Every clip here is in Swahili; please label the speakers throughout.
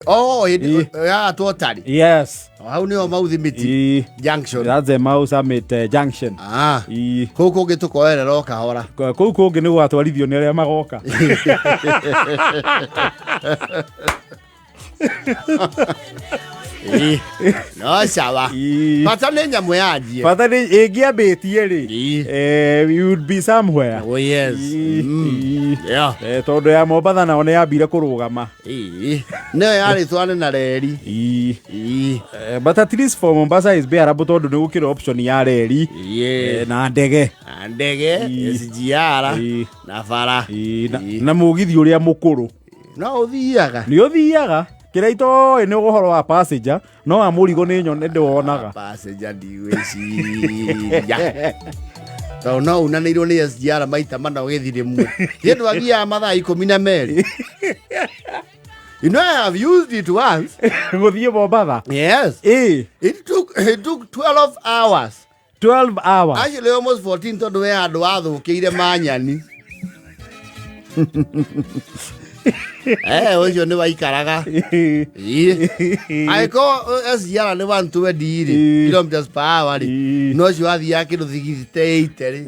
Speaker 1: Oh, yeah, totally.
Speaker 2: Yes.
Speaker 1: How ni Mauthi Miti Junction.
Speaker 2: That's the Mau Summit Junction.
Speaker 1: Koko gitu koerera kahora.
Speaker 2: Koko kungi ni gwatwarithio ni aria magoka.
Speaker 1: No sawa. Pata ni nyamu yaji.
Speaker 2: Pata ni ingiambitie ri. You would be somewhere.
Speaker 1: Oh yes. Yeah.
Speaker 2: Tondu ya Mombatha na one yambire kurugama.
Speaker 1: No yari twane na reri.
Speaker 2: But at least for Mombasa is bearable tondu ni gukira option ya reri. Na ndege. SGR na bara. Na mugithi uria mukuru.
Speaker 1: No uthiaga.
Speaker 2: Ni uthiaga. Kira ito ni uhoro wa passenger no amurigo ni nyone ndiwonaga
Speaker 1: passenger ndiweci so no unanirwo ni SGR maita mana ugithire mu yendu agia mathaa 12 You know, I have used it once.
Speaker 2: Guthie Mombatha.
Speaker 1: Yes. It took 12 hours.
Speaker 2: 12 hours.
Speaker 1: Actually almost 14 tondu we andu athukiire manyani. Ocio ni waikaraga. Aiko SGR ni 120 kilometers per hour. No cio athia kindu thigite ri.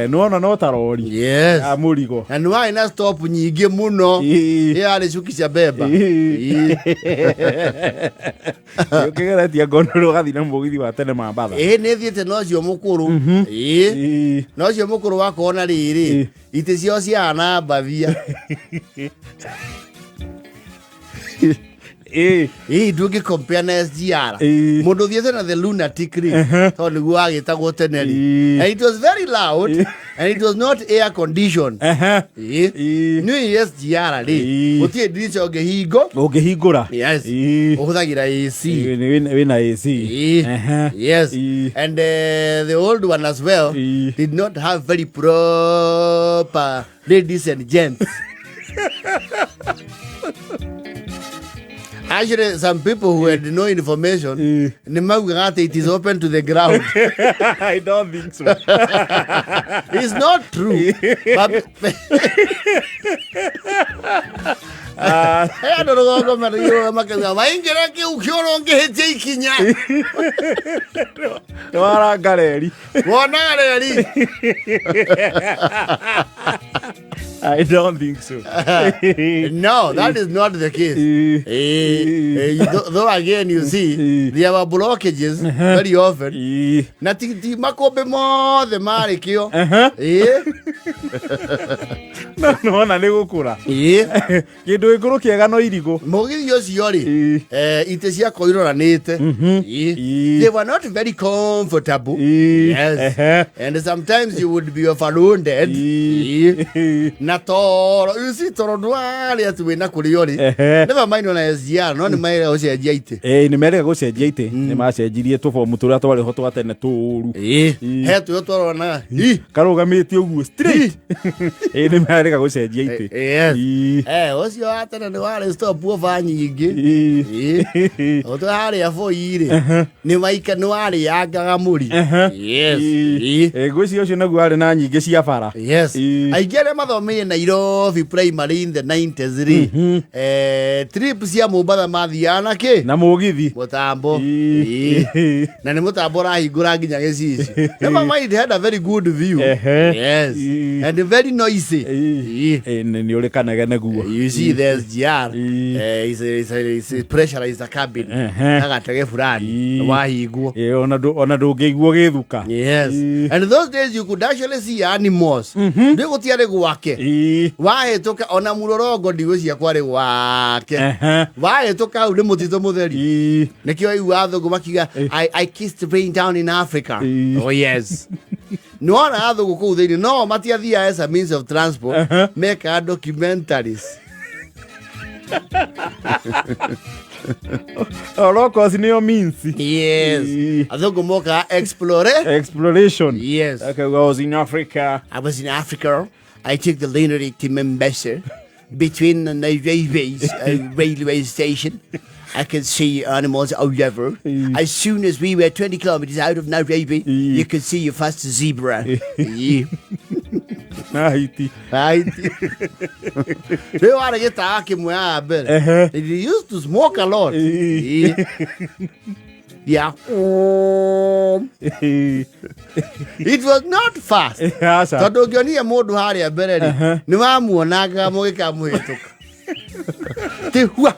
Speaker 2: No no tarori.
Speaker 1: Yes.
Speaker 2: Amurigo.
Speaker 1: And why na stop nyingi muno. Ari cukisha beba.
Speaker 2: Kigera tia gondoro gathi na mugithi wa tene Mombatha.
Speaker 1: Ni thiete no cio mukuru. No cio mukuru wakona riri. Ite cio ciana bathia. Ndungi compare na SGR. Mundu thiete na the lunatic ring. Tondu guo agitagwo teneri. And it was very loud and it was not air conditioned. Ni SGR ri. Utie dirisha
Speaker 2: ungehingura.
Speaker 1: Yes. Uhuthagira AC.
Speaker 2: Wina AC.
Speaker 1: Yes. And the old one as well did not have very proper ladies and gents. Actually, some people who had no information, it is open to the ground.
Speaker 2: I don't think so.
Speaker 1: It's not true. I don't
Speaker 2: think so.
Speaker 1: No, that is not the case. Though again, you see, there are blockages very often. Nothing makobe mo the marikio.
Speaker 2: No, na negukura. Kindu iguru kiega no irigo.
Speaker 1: Mugithi ucio ri ite cia koiroranite. They were not very comfortable. Yes. And sometimes you would be overloaded. Na toro, you see toro ndwari atu wina kurio ri. Never mind on SGR, no ni maire ucenjia ite.
Speaker 2: Ni maire gucenjia ite. Ni macenjirie tubomu turia twari ho twatene turu.
Speaker 1: He tu twarona.
Speaker 2: Karugamitio uguo straight. Ni maire gucenjia ite.
Speaker 1: Yes. Ucio atana ni wari stop over nyingi. Oto hari afo ire. Ni maika ni wari yagaga muri. Yes.
Speaker 2: Gwisi ucio nagu ari na nyingi cia bara.
Speaker 1: Yes. Aigere mathomire Nairobi primary in the 90s ri. Trip cia Mombatha mathiana ki?
Speaker 2: Na mugithi.
Speaker 1: Mutambo. Na ni mutambo rahingura nginya gicici. Never mind, had a very good view. Yes. And very noisy.
Speaker 2: Ni uri kanaga naguo.
Speaker 1: You see there's SGR. It's pressurized the cabin. Agatege fulani. Wahiguo.
Speaker 2: Ona ndungiguo githuka.
Speaker 1: Yes. And those days you could actually see animals. Ndiko tiare gwake. Wahetoka ona murorongo ndigũcia kwari gwake. Wahetoka uri mutito mutheri. Nikio iu athugu makiga I kissed rain down in Africa. Oh yes. No athugu kuu thini no matiathia as a means of transport. Make a documentaries.
Speaker 2: Locals nio means.
Speaker 1: Yes. Athugu moka
Speaker 2: exploration.
Speaker 1: Yes.
Speaker 2: Okay, I was in Africa.
Speaker 1: I took the Leonardo Timbuktu between the railway station. I could see animals all over. As soon as we were 20 kilometers out of Nairobi, you could see your first zebra.
Speaker 2: Haiti.
Speaker 1: They were get a kimwe mbere. They used to smoke a lot. Yeah. It was not fast. Tondu ngionia mundu haria mbere ri ni wamuonaga mugika muhituka. Tihua.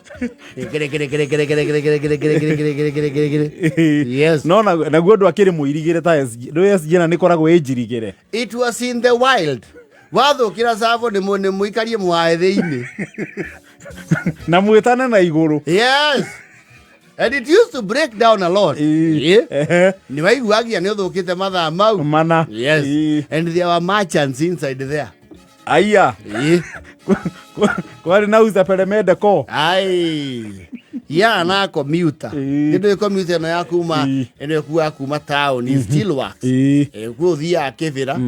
Speaker 1: Yes.
Speaker 2: No na guo ndu akiri muirigire ta SG na nikoragwo ejirigire.
Speaker 1: It was in the wild. Wathukira savo ni muikarie mwae thiini.
Speaker 2: Na mwitana na iguru.
Speaker 1: Yes. And it used to break down a lot. Yeah. Ni waiguagia ni uthukite mathaa mau.
Speaker 2: Mana.
Speaker 1: Yes. And there were merchants inside there.
Speaker 2: Aya. Kwari nauza peremende ko.
Speaker 1: Ai. Ya na commuter. Ndio commuter na yakuma ene kuwa kuma town is still works. Kuthia kivira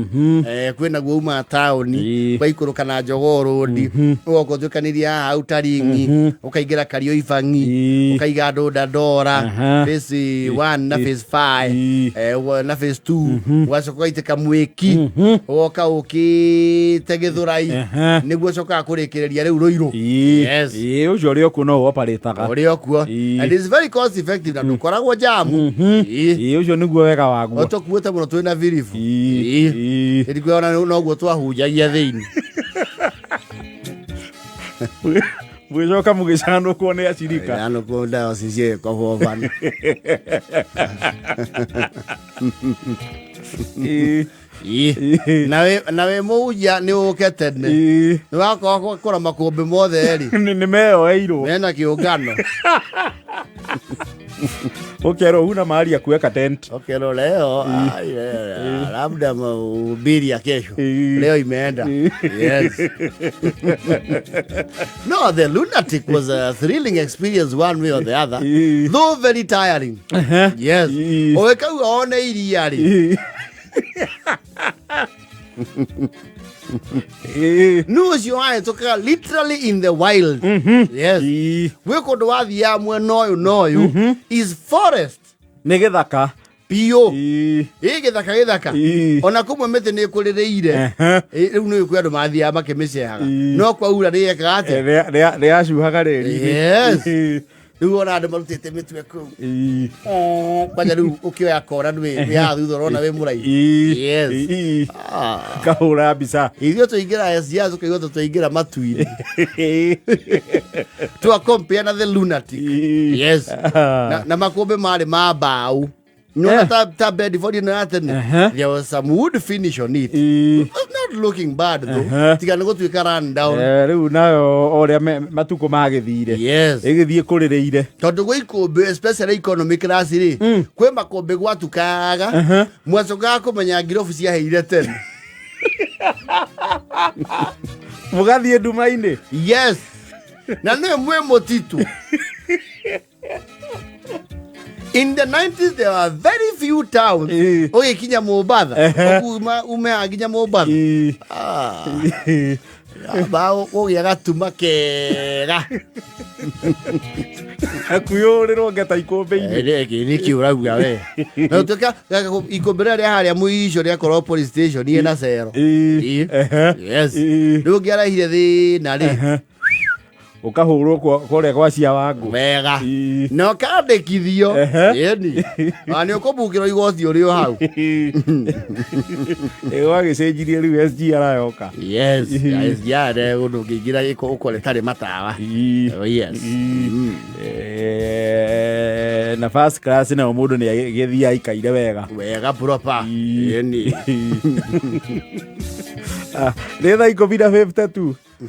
Speaker 1: kwena guuma town kwa ikuruka na Jogoo Road uko tukaniria Autaringi ukaigira Kario Ifangi ukaiga Doda Dora phase 1 na phase 5 na phase 2 wacoka iteka Mwiki uka ukitegithurai niguo coka kurikireria riu Ruiru. Yes.
Speaker 2: Ucio rio kuno operataga.
Speaker 1: And it's very cost effective na ndukoragwo jamu.
Speaker 2: Ucio niguo wega waguo.
Speaker 1: Otokuote muno twina virifu. Ndikwe ona noguo twahunjagia thiini.
Speaker 2: Mwicoka mugicano kuone acirika.
Speaker 1: Ano ko ndawa cicie kwa hobana. Nawe muja ni uketene ni wako kora makombe mothe eri
Speaker 2: ni meo eiro
Speaker 1: mena kiungano
Speaker 2: ukero una mahali ya kuweka tent.
Speaker 1: Ukero leo labda mahubiri ya kesho leo imeenda. Yes. No, the lunatic was a thrilling experience one way or the other, though very tiring. Yes. Oweka uone iria ri no, you are literally in the wild. Yes. We could wathi ya mweno no is forest.
Speaker 2: Negethaka.
Speaker 1: Pio. Githaka. Ona kumwe mete ni kurireire. Riu ni kwendu mathi ya makemeceaga. No kwa ura ri eka ate.
Speaker 2: Ri acuhaga riri.
Speaker 1: Yes. Riu ona andu marutite mitwe ku. Banya riu ukioya kora ndwe ya thutha rona we murai. Yes.
Speaker 2: Kahura bisa.
Speaker 1: Ithio tuingira SGA tukaigua tuingira matuini. To compare na the lunatic. Yes. Na makombe mari ma mbao. No, ta bed for dinner. There was some wood finish on it. It was not looking bad though. Tigana go to run down.
Speaker 2: Riu nayo oria matuko magithire.
Speaker 1: Yes.
Speaker 2: Igithie kurireire.
Speaker 1: Tondu gwe ikombe especially economic class ri. Kwe makombe gwatukaga. Mwacoka kumenya ngirofu cia heire tene.
Speaker 2: Mugathie ndumaini.
Speaker 1: Yes. Na no mwe motitu. In the 90s, there were very few towns. Okay, Kinya Mobada. Ume Kinya Mobada. Bao yaga tumakera.
Speaker 2: Akuyorero ngeta ikombe ini.
Speaker 1: Ni kiuraga we. Na tuka ikombe ria haria muico ria Koro Police Station ni na zero. Yes. Ndu ngiara hire thi na ri.
Speaker 2: Ukahurwo kore kwa cia wangu
Speaker 1: wega no kandikithio yeni ani ukubukiro igoti uri hau
Speaker 2: ewa gicenjirie riu SG arayoka.
Speaker 1: Yes. SG are undu ngigira ukore tari matawa. Yes.
Speaker 2: Na first class na mundu ni githia ikaire wega
Speaker 1: proper yeni.
Speaker 2: Letha iko vida 52